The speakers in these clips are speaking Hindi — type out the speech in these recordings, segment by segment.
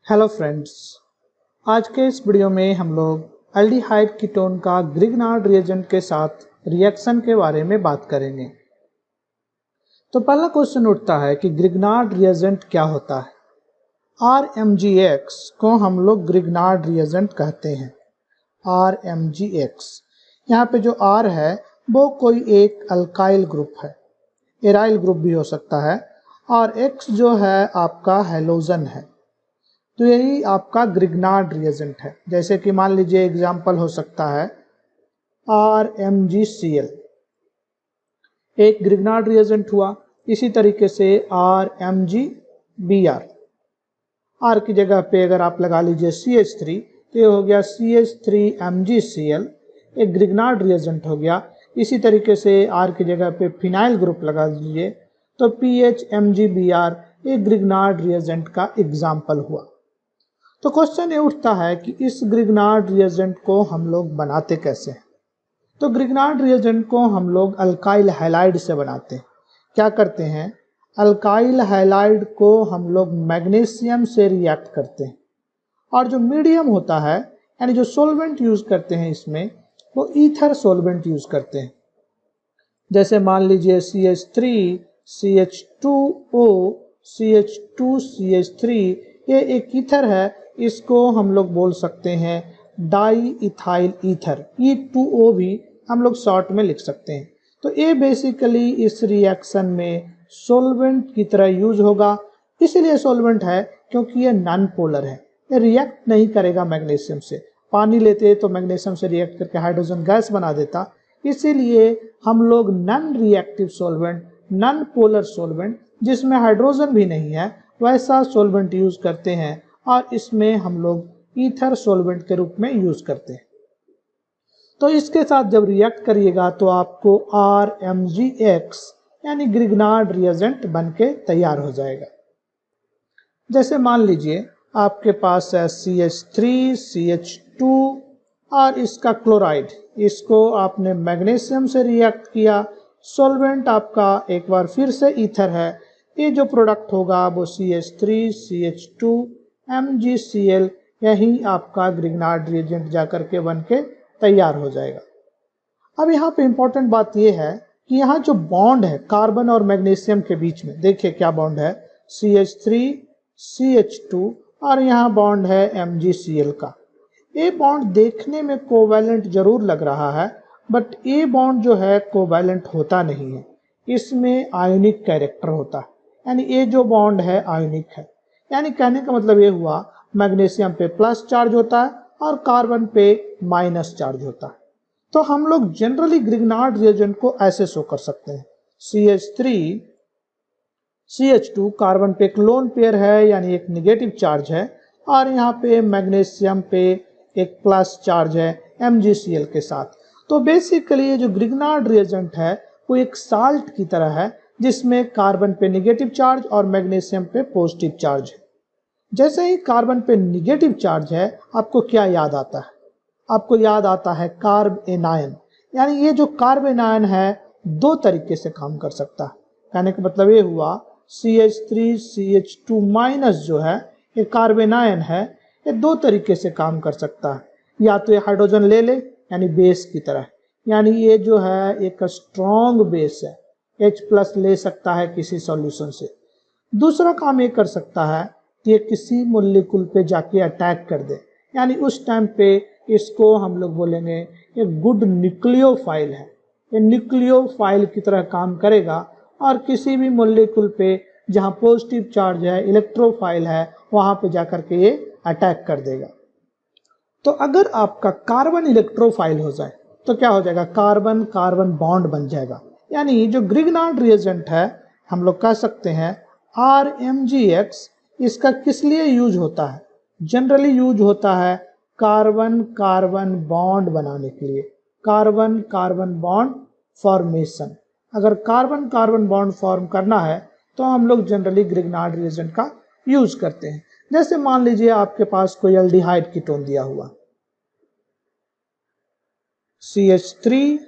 हेलो फ्रेंड्स, आज के इस वीडियो में हम लोग एल्डिहाइड कीटोन का ग्रिग्नार्ड रिएजेंट के साथ रिएक्शन के बारे में बात करेंगे। तो पहला क्वेश्चन उठता है कि ग्रिग्नार्ड रिएजेंट क्या होता है। RMgX को हम लोग ग्रिग्नार्ड रिएजेंट कहते हैं। RMgX, यहाँ पे जो R है वो कोई एक अल्काइल ग्रुप है, एराइल ग्रुप भी हो सकता है, और X जो है आपका हैलोजन है। तो यही आपका ग्रिग्नार्ड रिएजेंट है। जैसे कि मान लीजिए एग्जाम्पल हो सकता है RMgCl, एक ग्रिग्नार्ड रिएजेंट हुआ। इसी तरीके से RMgBr, R की जगह पे अगर आप लगा लीजिए CH3 तो ये हो गया CH3MgCl, एक ग्रिग्नार्ड रिएजेंट हो गया। इसी तरीके से R की जगह पे फिनाइल ग्रुप लगा दीजिए तो PHMgBr एक ग्रिग्नार्ड रिएजेंट का एग्जाम्पल हुआ। तो क्वेश्चन ये उठता है कि इस ग्रिग्नार्ड रिएजेंट को हम लोग बनाते कैसे हैं। तो ग्रिग्नार्ड रिएजेंट को हम लोग अल्काइल हैलाइड से बनाते हैं। क्या करते हैं, अल्काइल हैलाइड को हम लोग मैग्नीशियम से रिएक्ट करते हैं, और जो मीडियम होता है यानी जो सोल्वेंट यूज करते हैं इसमें वो ईथर सोल्वेंट यूज करते हैं। जैसे मान लीजिए CH3 CH2O CH2CH3, ये एक ईथर है, इसको हम लोग बोल सकते हैं डाई इथाइल ईथर, E2O भी हम लोग शॉर्ट में लिख सकते हैं। तो ये बेसिकली इस रिएक्शन में सोल्वेंट की तरह यूज होगा। इसीलिए सोल्वेंट है क्योंकि ये नॉन पोलर है, ये रिएक्ट नहीं करेगा मैग्नीशियम से। पानी लेते तो मैग्नीशियम से रिएक्ट करके हाइड्रोजन गैस बना देता। इसीलिए हम लोग नॉन रिएक्टिव सोल्वेंट, नॉन पोलर सोल्वेंट जिसमें हाइड्रोजन भी नहीं है, वैसा सोल्वेंट यूज करते हैं, और इसमें हम लोग ईथर सोल्वेंट के रूप में यूज करते हैं। तो इसके साथ जब रिएक्ट करिएगा तो आपको RMgX यानी ग्रिग्नार्ड रिएजेंट बनके तैयार हो जाएगा। जैसे मान लीजिए आपके पास है CH3 CH2 और इसका क्लोराइड, इसको आपने मैग्नीशियम से रिएक्ट किया। सॉल्वेंट आपका एक बार फिर से ईथर है। ये जो प्रोडक्ट होगा वो CH3 CH2 MgCl, यही आपका ग्रिग्नार्ड रिएजेंट जाकर के बन के तैयार हो जाएगा। अब यहाँ पे इंपॉर्टेंट बात यह है कि यहाँ जो बॉन्ड है कार्बन और मैग्नीशियम के बीच में, देखिए क्या बॉन्ड है, CH3 CH2 और यहाँ बॉन्ड है MgCl का। ये बॉन्ड देखने में कोवैलेंट जरूर लग रहा है, बट ये बॉन्ड जो है कोवैलेंट होता नहीं है, इसमें आयोनिक कैरेक्टर होता है। यानी ये जो बॉन्ड है आयोनिक है। यानी कहने का मतलब ये हुआ मैग्नीशियम पे प्लस चार्ज होता है और कार्बन पे माइनस चार्ज होता है। तो हम लोग जनरली ग्रिग्नार्ड रिएजेंट को ऐसे शो कर सकते हैं, CH3 CH2 कार्बन पे एक लोन पेयर है यानी एक निगेटिव चार्ज है, और यहाँ पे मैग्नीशियम पे एक प्लस चार्ज है MgCl के साथ। तो बेसिकली ये जो ग्रिग्नार्ड रिएजेंट है वो एक साल्ट की तरह है जिसमें कार्बन पे निगेटिव चार्ज और मैग्नीशियम पे पॉजिटिव चार्ज है। जैसे ही कार्बन पे निगेटिव चार्ज है, आपको क्या याद आता है, आपको याद आता है कार्ब एनायन। यानी ये जो कार्ब एनायन है दो तरीके से काम कर सकता है। कहने का मतलब ये हुआ CH3 CH2 माइनस जो है ये कार्ब एनायन है, ये दो तरीके से काम कर सकता है। या तो ये हाइड्रोजन ले ले यानी बेस की तरह, यानी ये जो है एक स्ट्रॉन्ग बेस है, H+ ले सकता है किसी सॉल्यूशन से। दूसरा काम ये कर सकता है कि ये किसी मॉलिक्यूल पे जाके अटैक कर दे, यानी उस टाइम पे इसको हम लोग बोलेंगे ये गुड न्यूक्लियोफाइल है, ये न्यूक्लियोफाइल की तरह काम करेगा और किसी भी मॉलिक्यूल पे जहाँ पॉजिटिव चार्ज है, इलेक्ट्रोफाइल है, वहां पे जाकर के ये अटैक कर देगा। तो अगर आपका कार्बन इलेक्ट्रोफाइल हो जाए तो क्या हो जाएगा, कार्बन कार्बन बॉन्ड बन जाएगा। यानी जो ग्रिग्नार्ड रिएजेंट है हम लोग कह सकते हैं RMgX, इसका किस लिए यूज होता है, जनरली यूज होता है कार्बन कार्बन बॉन्ड बनाने के लिए, कार्बन कार्बन बॉन्ड फॉर्मेशन। अगर कार्बन कार्बन बॉन्ड फॉर्म करना है तो हम लोग जनरली ग्रिग्नार्ड रिएजेंट का यूज करते हैं। जैसे मान लीजिए आपके पास कोई एल्डिहाइड कीटोन दिया हुआ CH3,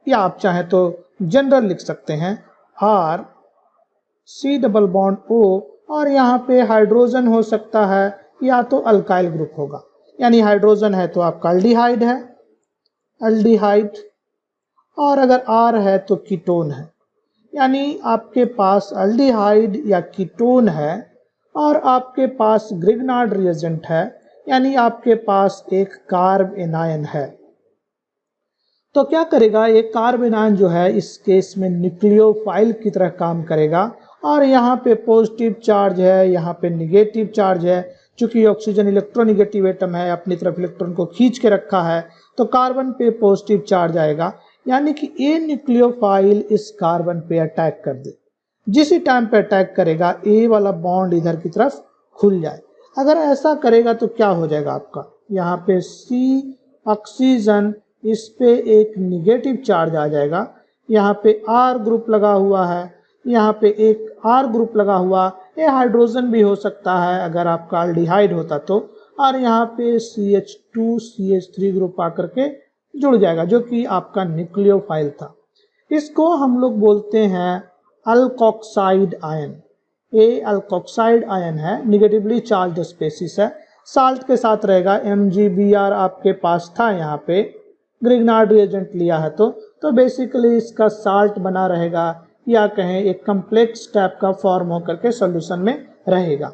या आप चाहें तो जनरल लिख सकते हैं RC डबल बॉन्ड O, और यहाँ पे हाइड्रोजन हो सकता है या तो अल्काइल ग्रुप होगा। यानी हाइड्रोजन है तो आपका अल्डिहाइड है, अल्डिहाइड, और अगर R है तो कीटोन है। यानी आपके पास अल्डिहाइड या कीटोन है और आपके पास ग्रिग्नार्ड रिएजेंट है, यानी आपके पास एक कार्ब एनायन है। तो क्या करेगा, एक कार्ब एनायन जो है इस केस में न्यूक्लियोफाइल की तरह काम करेगा, और यहाँ पे पॉजिटिव चार्ज है, यहाँ पे निगेटिव चार्ज है। चूंकि ऑक्सीजन इलेक्ट्रोनिगेटिव एटम है, अपनी तरफ इलेक्ट्रॉन को खींच के रखा है, तो कार्बन पे पॉजिटिव चार्ज आएगा। यानी कि ए न्यूक्लियोफाइल इस कार्बन पे अटैक कर दे। जिस टाइम पे अटैक करेगा ए वाला बॉन्ड इधर की तरफ खुल जाए। अगर ऐसा करेगा तो क्या हो जाएगा आपका, यहाँ पे सी ऑक्सीजन, इस पे एक निगेटिव चार्ज आ जाएगा। यहाँ पे आर ग्रुप लगा हुआ है, यहाँ पे एक आर ग्रुप लगा हुआ, ये हाइड्रोजन भी हो सकता है अगर आपका अल्डिहाइड होता तो, और यहाँ पे CH2 CH3 ग्रुप आकर के जुड़ जाएगा जो कि आपका न्यूक्लियोफाइल था। इसको हम लोग बोलते हैं अल्कोक्साइड आयन। ये अल्कोक्साइड आयन है, निगेटिवली चार्ज स्पेसिस है, साल्ट के साथ रहेगा। MgBr आपके पास था, यहाँ पे ग्रिग्नार्ड रिएजेंट लिया है तो बेसिकली इसका साल्ट बना रहेगा, या कहें एक कम्प्लेक्स टाइप का फॉर्म होकर के सॉल्यूशन में रहेगा।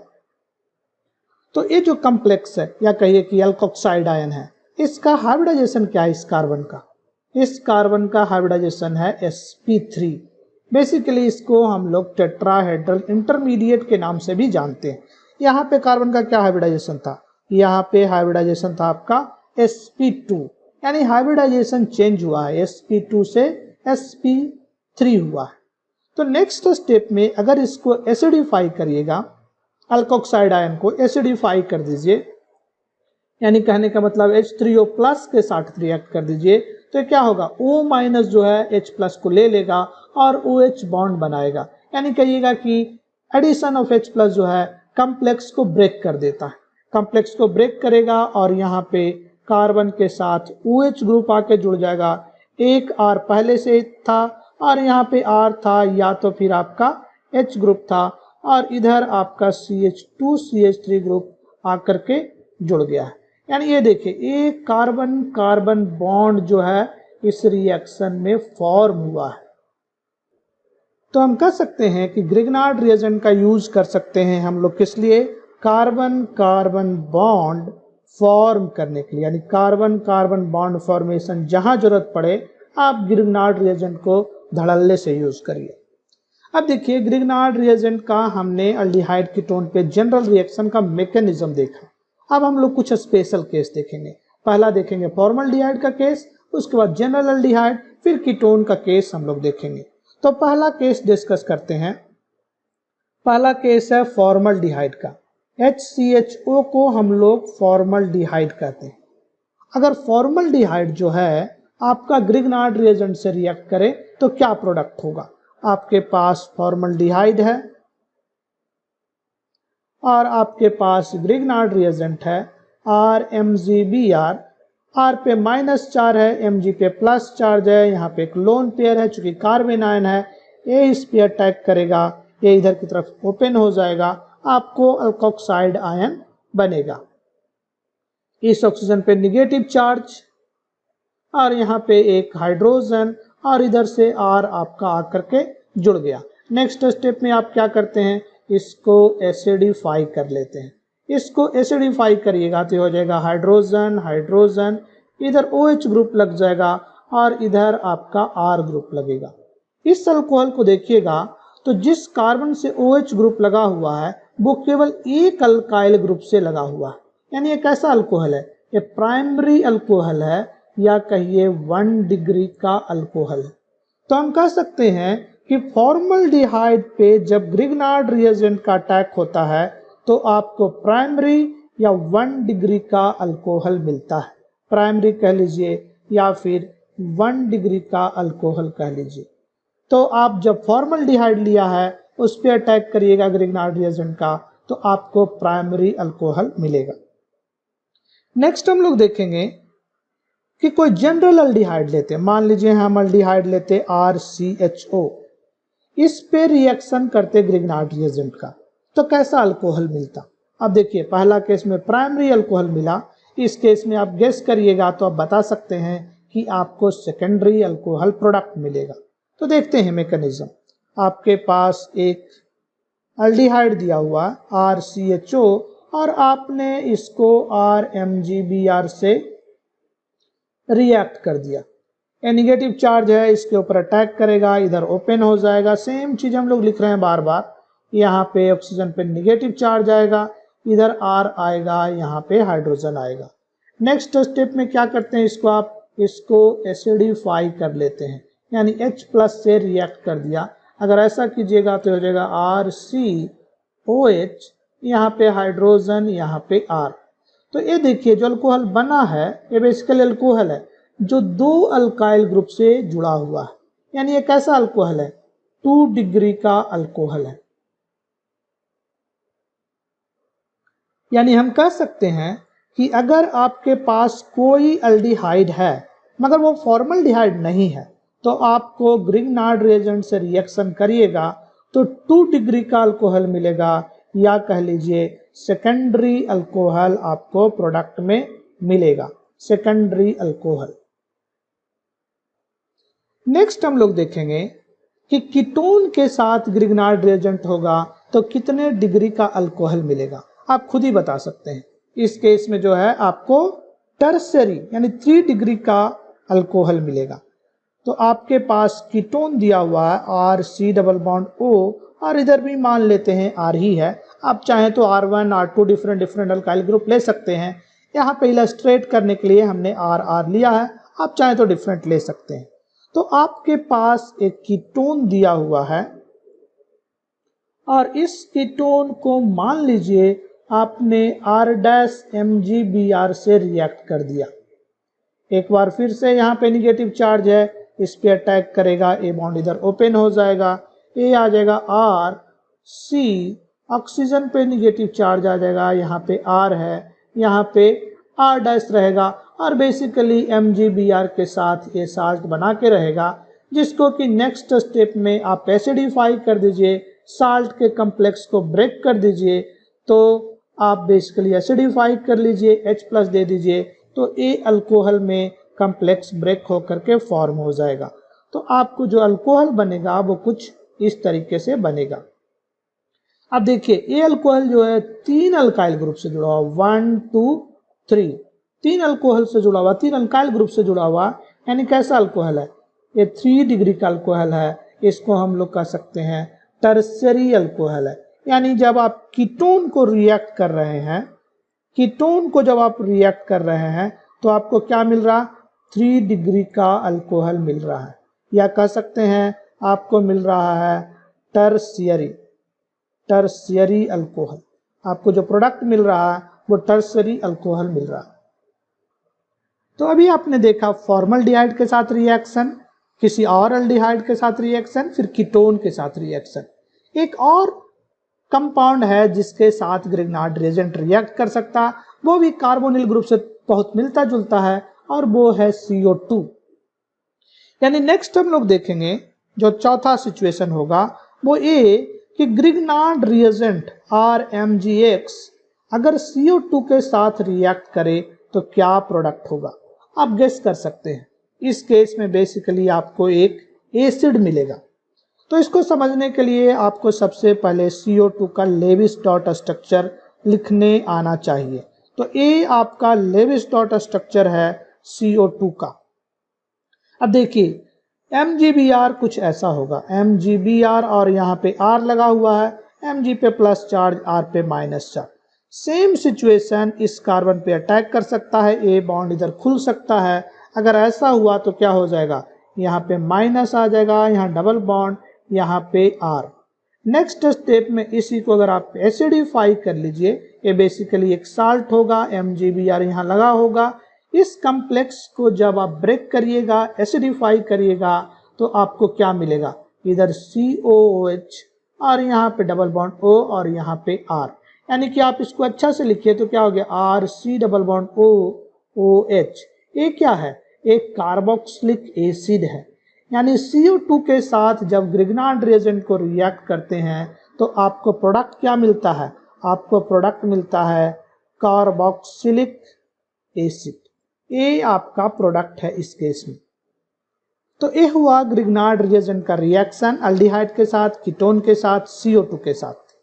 तो ये जो कम्प्लेक्स है, या कहिए कि अल्कोक्साइड आयन है, इसका हाइब्रिडाइजेशन क्या है इस कार्बन का? इस कार्बन का हाइब्रिडाइजेशन है sp3। बेसिकली इसको हम लोग टेट्राहेड्रल इंटरमीडिएट के नाम से भी जानते हैं। यहाँ पे कार्बन का क्या हाइब्रिडाइजेशन था? यहाँ पे हाइब्रिडाइजेशन था आपका sp2, यानी हाइब्रिडाइजेशन चेंज हुआ है, sp2 से sp3 हुआ है। तो नेक्स्ट स्टेप में अगर इसको एसिडिफाई करिएगा, अल्कोक्साइड आयन को एसिडिफाई कर दीजिए, यानी कहने का मतलब H3O प्लस के साथ रिएक्ट कर दीजिए, तो क्या होगा, O माइनस जो है H प्लस को ले लेगा और OH बॉन्ड बनाएगा। यानी कहिएगा कि एडिशन ऑफ H प्लस जो है कॉम्प्लेक्स को ब्रेक कर देता है, कॉम्प्लेक्स को ब्रेक करेगा और यहाँ पे कार्बन के साथ OH ग्रुप आके जुड़ जाएगा। एक R पहले से था और यहाँ पे R था, या तो फिर आपका H ग्रुप था, और इधर आपका CH2 CH3 ग्रुप आकर के जुड़ गया है। यानी ये देखिए, एक कार्बन कार्बन बॉन्ड जो है इस रिएक्शन में फॉर्म हुआ है। तो हम कह सकते हैं कि ग्रिग्नार्ड रिएजेंट का यूज कर सकते हैं हम लोग किस लिए? कार्बन कार्बन बॉन्ड फॉर्म करने के लिए। यानी कार्बन कार्बन बॉन्ड फॉर्मेशन जहां जरूरत पड़े आप ग्रिग्नार्ड रिएजेंट को धड़ल्ले से यूज करिए। अब देखिए, ग्रिग्नार्ड रिएजेंट का हमने अल्डिहाइड कीटोन पे जनरल रिएक्शन का मैकेनिज्म देखा। अब हम लोग कुछ स्पेशल केस देखेंगे। पहला देखेंगे फॉर्मल्डिहाइड का केस, उसके बाद जनरल अल्डिहाइड, फिर कीटोन का केस हम लोग देखेंगे। तो पहला केस डिस्कस करते हैं। पहला केस है फॉर्मल्डिहाइड का। HCHO को हम लोग फॉर्मल्डिहाइड कहते हैं। अगर फॉर्मल्डिहाइड जो है आपका ग्रिग्नार्ड रिएजेंट से रिएक्ट करे तो क्या प्रोडक्ट होगा? आपके पास फॉर्मल्डिहाइड है और आपके पास ग्रिग्नार्ड रिएजेंट है RMgBr। R पे माइनस चार्ज है, Mg पे प्लस चार्ज है, यहाँ पे एक लोन पेयर है, चूंकि कार्बन आयन है, ये इस पे अटैक करेगा, ये इधर की तरफ ओपन हो जाएगा, आपको अल्कोक्साइड आयन बनेगा। इस ऑक्सीजन पे निगेटिव चार्ज और यहाँ पे एक हाइड्रोजन, और इधर से R आपका आकर के जुड़ गया। नेक्स्ट स्टेप में आप क्या करते हैं, इसको एसिडिफाई कर लेते हैं। इसको एसिडिफाई करिएगा तो हो जाएगा हाइड्रोजन हाइड्रोजन, इधर OH ग्रुप लग जाएगा और इधर आपका R ग्रुप लगेगा। इस अल्कोहल को देखिएगा तो जिस कार्बन से OH ग्रुप लगा हुआ है वो केवल एक अल्काइल ग्रुप से लगा हुआ है। यानी ये कैसा अल्कोहल है? ये प्राइमरी अल्कोहल है, या कहिए 1 डिग्री का अल्कोहल है। तो हम कह सकते हैं कि फॉर्मल्डिहाइड पे जब ग्रिग्नार्ड रिएजेंट का अटैक होता है तो आपको प्राइमरी या 1 डिग्री का अल्कोहल मिलता है। प्राइमरी कह लीजिए या फिर 1 डिग्री का अल्कोहल कह लीजिए। तो आप जब फॉर्मल्डिहाइड लिया है उस पर अटैक करिएगा ग्रिग्नार्ड रिएजेंट का, तो आपको प्राइमरी अल्कोहल मिलेगा। नेक्स्ट हम लोग देखेंगे कि कोई जनरल अल्डिहाइड लेते हैं। मान लीजिए हम अल्डिहाइड लेते RCHO, इस पे रिएक्शन करते ग्रिग्नार्ड रिएजेंट का, तो कैसा अल्कोहल मिलता? अब देखिए पहला केस में प्राइमरी अल्कोहल मिला, इस केस में आप गेस करिएगा तो आप बता सकते हैं कि आपको सेकेंडरी अल्कोहल प्रोडक्ट मिलेगा। तो देखते हैं मैकेनिज्म। आपके पास एक एल्डिहाइड दिया हुआ RCHO और आपने इसको RMGBr से रिएक्ट कर दिया। ये निगेटिव चार्ज है, इसके ऊपर अटैक करेगा, इधर ओपन हो जाएगा। सेम चीज हम लोग लिख रहे हैं बार बार। यहाँ पे ऑक्सीजन पे निगेटिव चार्ज आएगा, इधर R आएगा, यहाँ पे हाइड्रोजन आएगा। नेक्स्ट स्टेप में क्या करते हैं, इसको एसिडिफाई कर लेते हैं, यानी H+ से रिएक्ट कर दिया। अगर ऐसा कीजिएगा तो हो जाएगा RCOH, यहाँ पे हाइड्रोजन, यहाँ पे R। तो ये देखिए जो अल्कोहल बना है ये बेसिकली अल्कोहल है जो 2 अल्काइल ग्रुप से जुड़ा हुआ है, यानी ये कैसा अल्कोहल है, 2 डिग्री का अल्कोहल है। यानी हम कह सकते हैं कि अगर आपके पास कोई एल्डिहाइड है मगर वो फॉर्मल्डिहाइड नहीं है तो आपको ग्रिग्नार्ड रिएजेंट से रिएक्शन करिएगा तो 2 डिग्री का अल्कोहल मिलेगा, या कह लीजिए सेकेंडरी अल्कोहल आपको प्रोडक्ट में मिलेगा, सेकेंडरी अल्कोहल। नेक्स्ट हम लोग देखेंगे कि कीटोन के साथ ग्रिग्नार्ड रिएजेंट होगा तो कितने डिग्री का अल्कोहल मिलेगा, आप खुद ही बता सकते हैं। इस केस में जो है आपको टर्सरी यानी 3 डिग्री का अल्कोहल मिलेगा। तो आपके पास कीटोन दिया हुआ है RC+O और इधर भी मान लेते हैं R ही है। आप चाहें तो R1 R2 different alkyl group ले सकते हैं। यहाँ पे इलस्ट्रेट करने के लिए हमने R लिया है, आप चाहें तो डिफरेंट ले सकते हैं। तो आपके पास एक कीटोन दिया हुआ है और इस कीटोन को मान लीजिए आपने R-MgBr से रिएक्ट कर दिया। एक बार फिर से यहाँ पे निगेटिव चार्ज है, इस पे अटैक करेगा, ए बॉन्ड इधर ओपन हो जाएगा, ए आ जाएगा RC, ऑक्सीजन पे निगेटिव चार्ज आ जाएगा, यहाँ पे R है, यहाँ पे R- रहेगा और बेसिकली MgBr के साथ ये साल्ट बना के रहेगा, जिसको कि नेक्स्ट स्टेप में आप एसिडिफाई कर दीजिए, साल्ट के कॉम्प्लेक्स को ब्रेक कर दीजिए, तो आप बेसिकली एसिडिफाई कर लीजिए, H+ दे दीजिए, तो ए अल्कोहल में कॉम्प्लेक्स ब्रेक होकर के फॉर्म हो जाएगा। तो आपको जो अल्कोहल बनेगा वो कुछ इस तरीके से बनेगा। अब देखिए ये अल्कोहल जो है 3 अल्काइल ग्रुप से जुड़ा हुआ, 1 2 3, 3 अल्कोहल से जुड़ा हुआ, 3 अल्काइल ग्रुप से जुड़ा हुआ, यानी कैसा अल्कोहल है, ये 3 डिग्री का अल्कोहल है। इसको हम लोग कह सकते हैं टर्सरी अल्कोहल है। यानी जब आप कीटोन को रिएक्ट कर रहे हैं, कीटोन को जब आप रिएक्ट कर रहे हैं तो आपको क्या मिल रहा, 3 डिग्री का अल्कोहल मिल रहा है, या कह सकते हैं आपको मिल रहा है टर्शियरी अल्कोहल। आपको जो प्रोडक्ट मिल रहा है वो टर्शियरी अल्कोहल मिल रहा है। तो अभी आपने देखा फॉर्मल्डिहाइड के साथ रिएक्शन, किसी और एल्डिहाइड के साथ रिएक्शन, फिर कीटोन के साथ रिएक्शन। एक और कंपाउंड है जिसके साथ ग्रिग्नार्ड रिएजेंट रिएक्ट कर सकता, वो भी कार्बोनिल ग्रुप से बहुत मिलता जुलता है, और वो है CO2। यानी नेक्स्ट हम लोग देखेंगे जो चौथा सिचुएशन होगा वो ये कि ग्रिग्नार्ड रिएजेंट RMgX अगर CO2 के साथ रिएक्ट करे तो क्या प्रोडक्ट होगा, आप गेस कर सकते हैं। इस केस में बेसिकली आपको एक एसिड मिलेगा। तो इसको समझने के लिए आपको सबसे पहले CO2 का लेविस डॉट स्ट्रक्चर लिखने आना चाहिए। तो ये आपका लेविस डॉट स्ट्रक्चर है CO2 का। अब देखिए MgBr कुछ ऐसा होगा, MgBr और यहाँ पे R लगा हुआ है, Mg पे प्लस चार्ज, R पे माइनस चार्ज। सेम सिचुएशन इस कार्बन पे अटैक कर सकता है, ए बॉन्ड इधर खुल सकता है। अगर ऐसा हुआ तो क्या हो जाएगा, यहाँ पे माइनस आ जाएगा, यहाँ डबल बॉन्ड, यहाँ पे R। नेक्स्ट स्टेप में इसी को अगर आप एसिडिफाई कर लीजिए, ये बेसिकली एक साल्ट होगा, MgBr यहाँ लगा होगा। इस कॉम्प्लेक्स को जब आप ब्रेक करिएगा, एसिडिफाई करिएगा, तो आपको क्या मिलेगा, इधर COOH और यहाँ पे डबल बॉन्ड O और यहाँ पे R। यानी कि आप इसको अच्छा से लिखिए तो क्या हो गया, RC+O OH। ये क्या है, एक कार्बोक्सिलिक एसिड है। यानी CO2 के साथ जब ग्रिग्नार्ड रिएजेंट को रिएक्ट करते हैं तो आपको प्रोडक्ट क्या मिलता है, आपको प्रोडक्ट मिलता है कार्बोक्सिलिक एसिड। ये आपका प्रोडक्ट है इस केस में। तो ये हुआ ग्रिग्नार्ड रिएजेंट का रिएक्शन एल्डिहाइड के साथ, कीटोन के साथ, CO2 के साथ।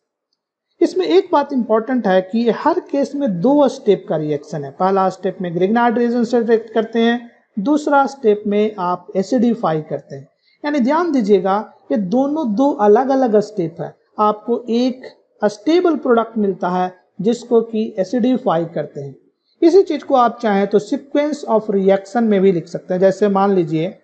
इसमें एक बात इंपॉर्टेंट है कि हर केस में 2 स्टेप का रिएक्शन है। पहला स्टेप में ग्रिग्नार्ड रिएजेंट से रिएक्ट करते हैं, दूसरा स्टेप में आप एसिडिफाई करते हैं। यानी ध्यान दीजिएगा ये दोनों 2 अलग अलग स्टेप है। आपको एक स्टेबल प्रोडक्ट मिलता है जिसको कि एसिडिफाई करते हैं। इसी चीज को आप चाहें तो सीक्वेंस ऑफ रिएक्शन में भी लिख सकते हैं। जैसे मान लीजिए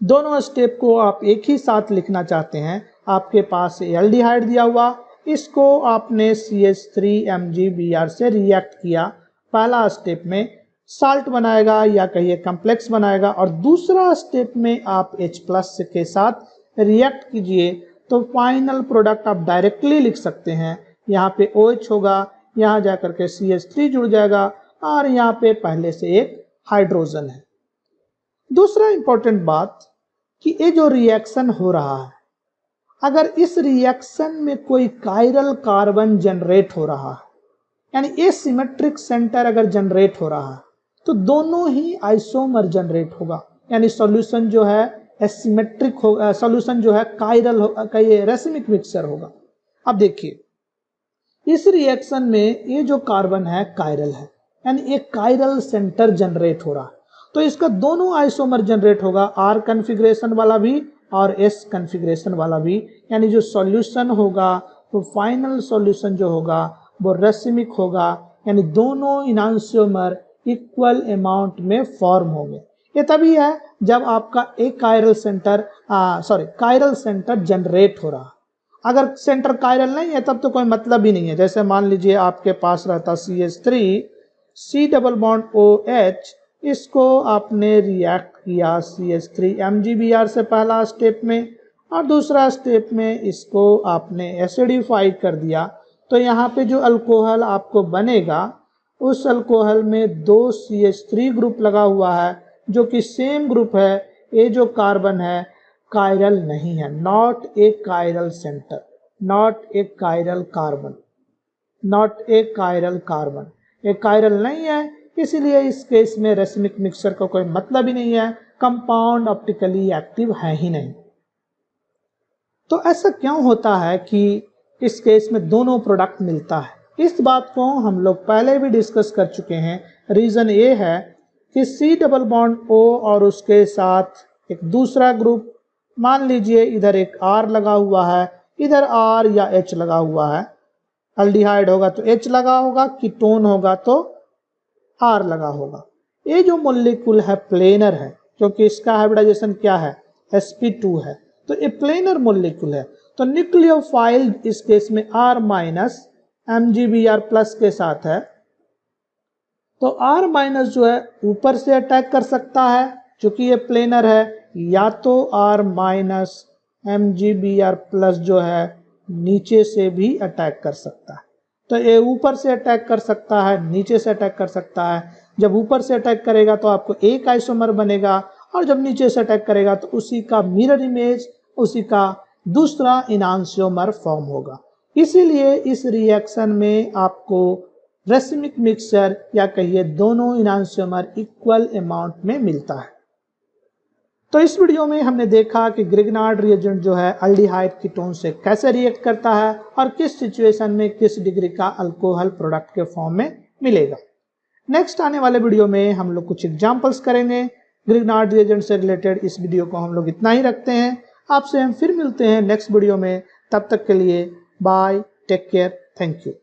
दोनों स्टेप को आप एक ही साथ लिखना चाहते हैं। आपके पास एल्डिहाइड दिया हुआ, इसको आपने CH3MgBr से रिएक्ट किया। पहला स्टेप में साल्ट बनाएगा या कहिए कम्प्लेक्स बनाएगा, और दूसरा स्टेप में आप H+ के साथ रिएक्ट कीजिए तो फाइनल प्रोडक्ट आप डायरेक्टली लिख सकते हैं। यहाँ पे OH होगा, यहाँ जाकर के CH3 जुड़ जाएगा और यहाँ पे पहले से एक हाइड्रोजन है। दूसरा इंपॉर्टेंट बात कि ये जो रिएक्शन हो रहा है, अगर इस रिएक्शन में कोई कायरल कार्बन जनरेट हो रहा है, यानी एसिमेट्रिक सेंटर अगर जनरेट हो रहा है, तो दोनों ही आइसोमर जनरेट होगा। यानी सॉल्यूशन जो है एसिमेट्रिक होगा, सॉल्यूशन जो है कायरल होगा, ये रेसिमिक मिक्सचर होगा। अब देखिए इस रिएक्शन में ये जो कार्बन है कायरल है, यानी एक कायरल सेंटर जनरेट हो रहा है। तो इसका दोनों आइसोमर जनरेट होगा, R कॉन्फ़िगरेशन वाला भी और S कॉन्फ़िगरेशन वाला भी। यानी जो सॉल्यूशन होगा तो फाइनल सॉल्यूशन जो होगा वो रेसिमिक होगा, यानी दोनों इनांशियोमर इक्वल अमाउंट में फॉर्म होंगे। ये तभी है जब आपका एक कायरल सेंटर जनरेट हो रहा। अगर सेंटर कायरल नहीं है तब तो कोई मतलब ही नहीं है। जैसे मान लीजिए आपके पास रहता CH3 C+OH, इसको आपने रिएक्ट किया CH3MgBr से पहला स्टेप में, और दूसरा स्टेप में इसको आपने एसिडिफाई कर दिया। तो यहाँ पे जो अल्कोहल आपको बनेगा उस अल्कोहल में 2 CH3 ग्रुप लगा हुआ है जो कि सेम ग्रुप है। ये जो कार्बन है कायरल नहीं है, not a chiral centre, not a chiral carbon, not a chiral carbon, ये कायरल नहीं है। इसीलिए इस केस में रेसिमिक मिक्सचर का कोई मतलब ही नहीं है, कंपाउंड ऑप्टिकली एक्टिव है ही नहीं। तो ऐसा क्यों होता है कि इस केस में दोनों प्रोडक्ट मिलता है? इस बात को हम लोग पहले भी डिस्कस कर चुके हैं। रीजन ये है कि C+O और उसके साथ एक दूसरा ग्रुप, मान लीजिए इधर एक R लगा हुआ है, इधर R या H लगा हुआ है। एल्डिहाइड होगा तो H लगा होगा, कीटोन होगा तो R लगा होगा। ये जो मॉलिक्यूल है प्लेनर है, क्योंकि इसका हाइब्रिडाइजेशन क्या है sp2 है, तो ये प्लेनर मॉलिक्यूल है। तो न्यूक्लियोफाइल इस केस में R- MgBr+ के साथ है। तो R- जो है ऊपर से अटैक कर सकता है क्योंकि ये प्लेनर है, या तो R- MgBr+ जो है नीचे से भी अटैक कर सकता है। तो ये ऊपर से अटैक कर सकता है, नीचे से अटैक कर सकता है। जब ऊपर से अटैक करेगा तो आपको एक आइसोमर बनेगा, और जब नीचे से अटैक करेगा तो उसी का मिरर इमेज, उसी का दूसरा इनांशियोमर फॉर्म होगा। इसीलिए इस रिएक्शन में आपको रेसिमिक मिक्सचर या कहिए दोनों इनांशियोमर इक्वल अमाउंट में मिलता है। तो इस वीडियो में हमने देखा कि ग्रिग्नार्ड रिएजेंट जो है एल्डिहाइड कीटोन से कैसे रिएक्ट करता है और किस सिचुएशन में किस डिग्री का अल्कोहल प्रोडक्ट के फॉर्म में मिलेगा। नेक्स्ट आने वाले वीडियो में हम लोग कुछ एग्जांपल्स करेंगे ग्रिग्नार्ड रिएजेंट से रिलेटेड। इस वीडियो को हम लोग इतना ही रखते हैं। आपसे हम फिर मिलते हैं नेक्स्ट वीडियो में। तब तक के लिए bye, take care, thank you.